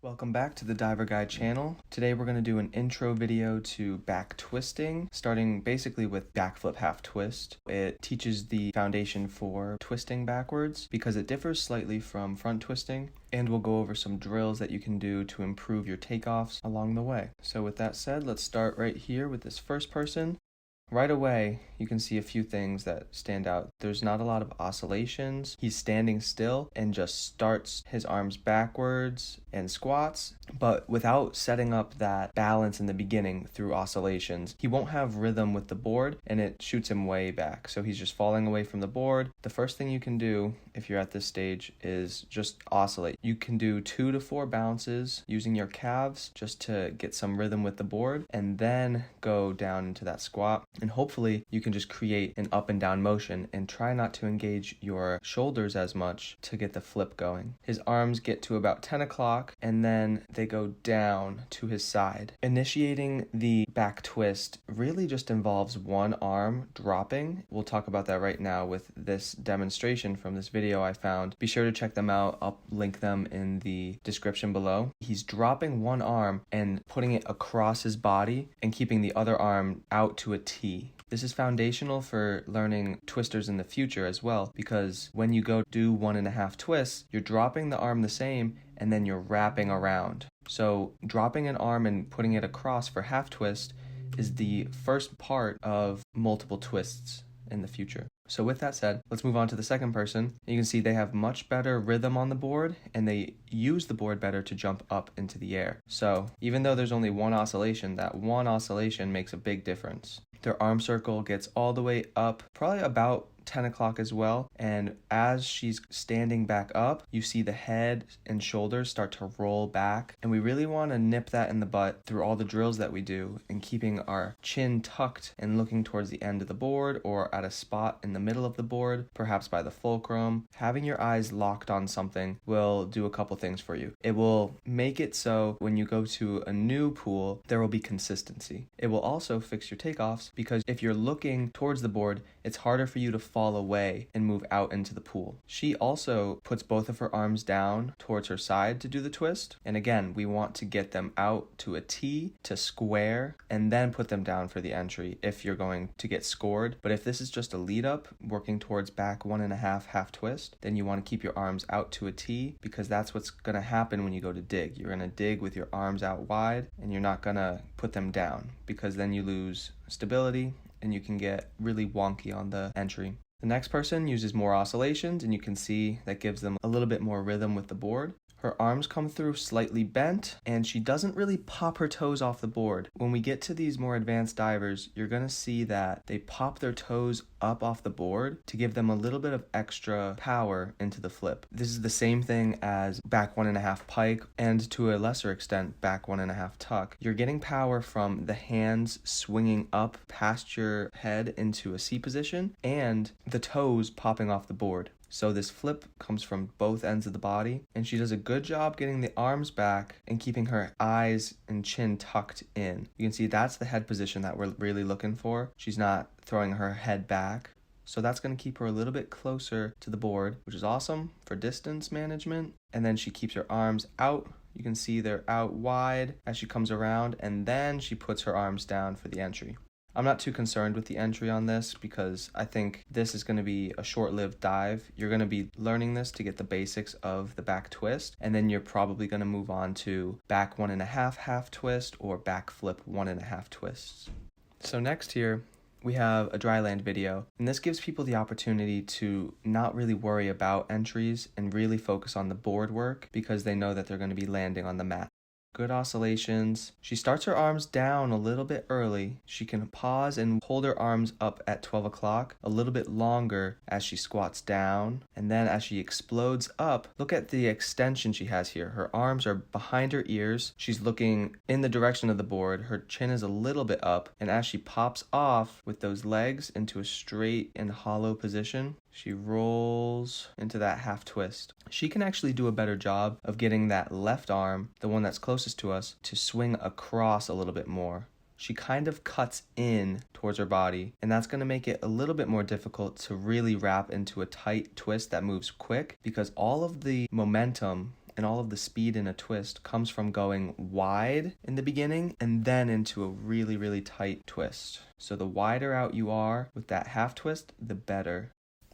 Welcome back to the Diver Guide channel. Today we're going to do an intro video to back twisting, starting basically with backflip half twist. It teaches the foundation for twisting backwards because it differs slightly from front twisting, and we'll go over some drills that you can do to improve your takeoffs along the way. So with that said, let's start right here with this first person. Right away, you can see a few things that stand out. There's not a lot of oscillations. He's standing still and just starts his arms backwards and squats, but without setting up that balance in the beginning through oscillations. He won't have rhythm with the board and it shoots him way back. So he's just falling away from the board. The first thing you can do if you're at this stage is just oscillate. You can do 2 to 4 bounces using your calves just to get some rhythm with the board, and then go down into that squat. And hopefully you can just create an up and down motion and try not to engage your shoulders as much to get the flip going. His arms get to about 10 o'clock and then they go down to his side. Initiating the back twist really just involves one arm dropping. We'll talk about that right now with this demonstration from this video I found. Be sure to check them out. I'll link them in the description below. He's dropping one arm and putting it across his body and keeping the other arm out to a T. This is foundational for learning twisters in the future as well, because when you go do 1.5 twists, you're dropping the arm the same and then you're wrapping around. So dropping an arm and putting it across for half twist is the first part of multiple twists in the future. So with that said, let's move on to the second person. You can see they have much better rhythm on the board and they use the board better to jump up into the air. So even though there's only one oscillation, that one oscillation makes a big difference. Their arm circle gets all the way up, probably about 10 o'clock as well, and as she's standing back up, you see the head and shoulders start to roll back, and we really want to nip that in the butt through all the drills that we do, and keeping our chin tucked and looking towards the end of the board or at a spot in the middle of the board, perhaps by the fulcrum. Having your eyes locked on something will do a couple things for you. It will make it so when you go to a new pool, there will be consistency. It will also fix your takeoffs, because if you're looking towards the board, it's harder for you to fall away and move out into the pool. She also puts both of her arms down towards her side to do the twist. And again, we want to get them out to a T, to square, and then put them down for the entry if you're going to get scored. But if this is just a lead up, working towards back 1.5 half twist, then you want to keep your arms out to a T, because that's what's going to happen when you go to dig. You're going to dig with your arms out wide and you're not going to put them down, because then you lose stability and you can get really wonky on the entry. The next person uses more oscillations, and you can see that gives them a little bit more rhythm with the board. Her arms come through slightly bent, and she doesn't really pop her toes off the board. When we get to these more advanced divers, you're going to see that they pop their toes up off the board to give them a little bit of extra power into the flip. This is the same thing as back 1.5 pike, and to a lesser extent, back 1.5 tuck. You're getting power from the hands swinging up past your head into a C position, and the toes popping off the board. So this flip comes from both ends of the body, and she does a good job getting the arms back and keeping her eyes and chin tucked in. You can see that's the head position that we're really looking for. She's not throwing her head back. So that's going to keep her a little bit closer to the board, which is awesome for distance management. And then she keeps her arms out. You can see they're out wide as she comes around, and then she puts her arms down for the entry. I'm not too concerned with the entry on this, because I think this is going to be a short-lived dive. You're going to be learning this to get the basics of the back twist, and then you're probably going to move on to back 1.5 half twist or back flip 1.5 twists. So next here, we have a Dryland video, and this gives people the opportunity to not really worry about entries and really focus on the board work, because they know that they're going to be landing on the mat. Good oscillations. She starts her arms down a little bit early. She can pause and hold her arms up at 12 o'clock a little bit longer as she squats down. And then as she explodes up, look at the extension she has here. Her arms are behind her ears. She's looking in the direction of the board. Her chin is a little bit up. And as she pops off with those legs into a straight and hollow position, she rolls into that half twist. She can actually do a better job of getting that left arm, the one that's closest to us, to swing across a little bit more. She kind of cuts in towards her body, and that's going to make it a little bit more difficult to really wrap into a tight twist that moves quick, because all of the momentum and all of the speed in a twist comes from going wide in the beginning and then into a really, really tight twist. So the wider out you are with that half twist, the better.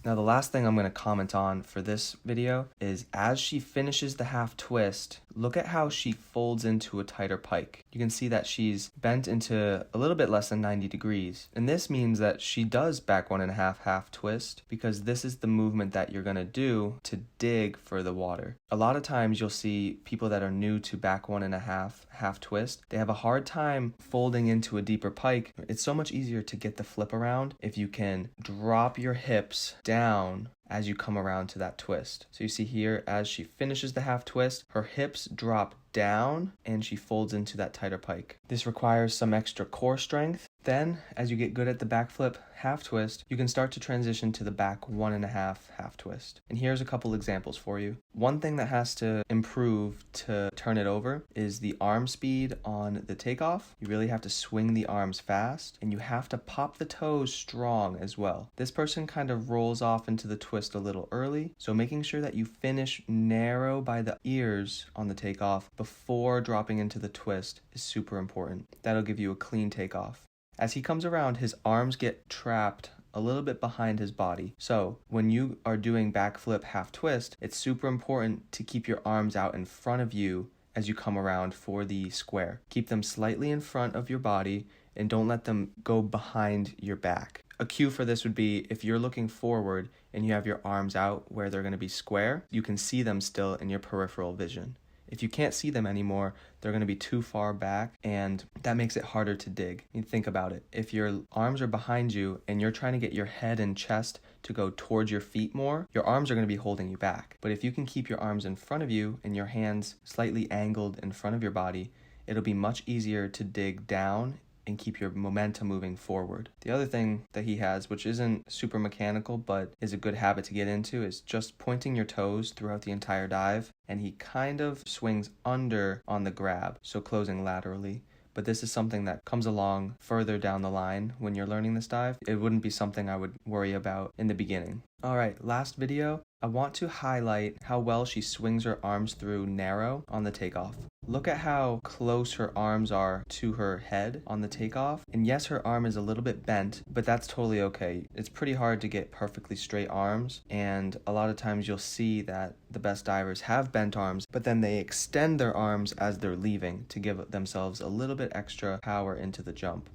Now the last thing I'm going to comment on for this video is as she finishes the half twist, look at how she folds into a tighter pike. You can see that she's bent into a little bit less than 90 degrees. And this means that she does back 1.5 half twist because this is the movement that you're going to do to dig for the water. A lot of times you'll see people that are new to back 1.5 half twist, they have a hard time folding into a deeper pike. It's so much easier to get the flip around if you can drop your hips down as you come around to that twist. So you see here, as she finishes the half twist, her hips drop down and she folds into that tighter pike. This requires some extra core strength. Then, as you get good at the backflip half twist, you can start to transition to the back 1.5 half twist. And here's a couple examples for you. One thing that has to improve to turn it over is the arm speed on the takeoff. You really have to swing the arms fast, and you have to pop the toes strong as well. This person kind of rolls off into the twist a little early, so making sure that you finish narrow by the ears on the takeoff before dropping into the twist is super important. That'll give you a clean takeoff. As he comes around, his arms get trapped a little bit behind his body. So when you are doing backflip half twist, it's super important to keep your arms out in front of you as you come around for the square. Keep them slightly in front of your body and don't let them go behind your back. A cue for this would be if you're looking forward and you have your arms out where they're going to be square, you can see them still in your peripheral vision. If you can't see them anymore, they're going to be too far back, and that makes it harder to dig. I mean, think about it. If your arms are behind you and you're trying to get your head and chest to go towards your feet more, your arms are going to be holding you back. But if you can keep your arms in front of you and your hands slightly angled in front of your body, it'll be much easier to dig down and keep your momentum moving forward. The other thing that he has, which isn't super mechanical but is a good habit to get into, is just pointing your toes throughout the entire dive, and he kind of swings under on the grab, so closing laterally. But this is something that comes along further down the line when you're learning this dive. It wouldn't be something I would worry about in the beginning. All right, last video. I want to highlight how well she swings her arms through narrow on the takeoff. Look at how close her arms are to her head on the takeoff. And yes, her arm is a little bit bent, but that's totally okay. It's pretty hard to get perfectly straight arms, and a lot of times you'll see that the best divers have bent arms, but then they extend their arms as they're leaving to give themselves a little bit extra power into the jump.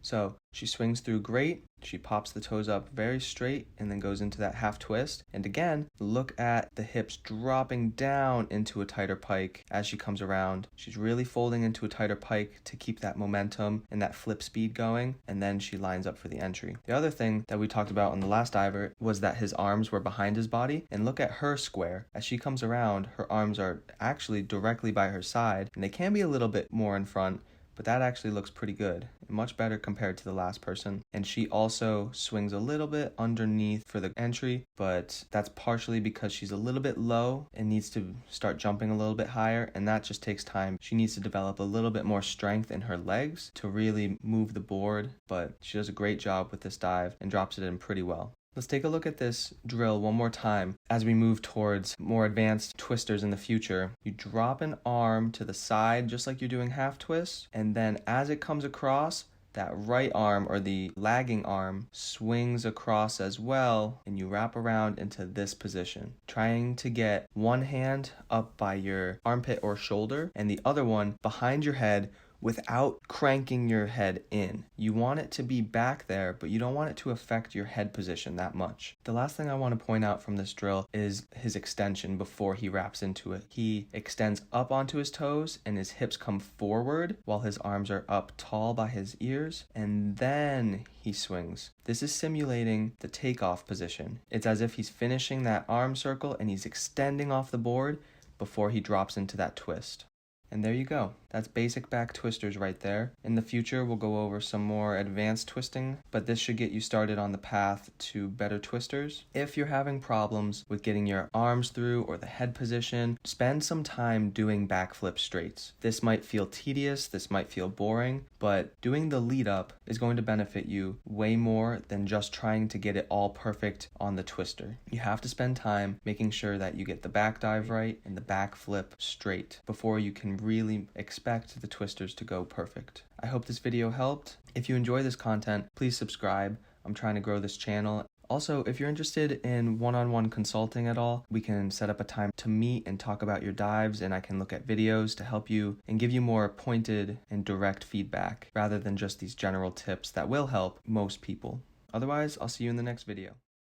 So she swings through great, she pops the toes up very straight and then goes into that half twist. And again, look at the hips dropping down into a tighter pike as she comes around. She's really folding into a tighter pike to keep that momentum and that flip speed going, and then she lines up for the entry. The other thing that we talked about on the last diver was that his arms were behind his body, and look at her square. As she comes around, her arms are actually directly by her side, and they can be a little bit more in front, but that actually looks pretty good, much better compared to the last person. And she also swings a little bit underneath for the entry, but that's partially because she's a little bit low and needs to start jumping a little bit higher, and that just takes time. She needs to develop a little bit more strength in her legs to really move the board, but she does a great job with this dive and drops it in pretty well. Let's take a look at this drill one more time. As we move towards more advanced twisters in the future, you drop an arm to the side just like you're doing half twists, and then as it comes across, that right arm or the lagging arm swings across as well, and you wrap around into this position, trying to get one hand up by your armpit or shoulder and the other one behind your head without cranking your head in. You want it to be back there, but you don't want it to affect your head position that much. The last thing I want to point out from this drill is his extension before he wraps into it. He extends up onto his toes and his hips come forward while his arms are up tall by his ears, and then he swings. This is simulating the takeoff position. It's as if he's finishing that arm circle and he's extending off the board before he drops into that twist. And there you go. That's basic back twisters right there. In the future, we'll go over some more advanced twisting, but this should get you started on the path to better twisters. If you're having problems with getting your arms through or the head position, spend some time doing backflip straights. This might feel tedious, this might feel boring, but doing the lead up is going to benefit you way more than just trying to get it all perfect on the twister. You have to spend time making sure that you get the back dive right and the back flip straight before you can really expect the twisters to go perfect. I hope this video helped. If you enjoy this content, please subscribe. I'm trying to grow this channel. Also, if you're interested in one-on-one consulting at all, we can set up a time to meet and talk about your dives, and I can look at videos to help you and give you more pointed and direct feedback rather than just these general tips that will help most people. Otherwise, I'll see you in the next video.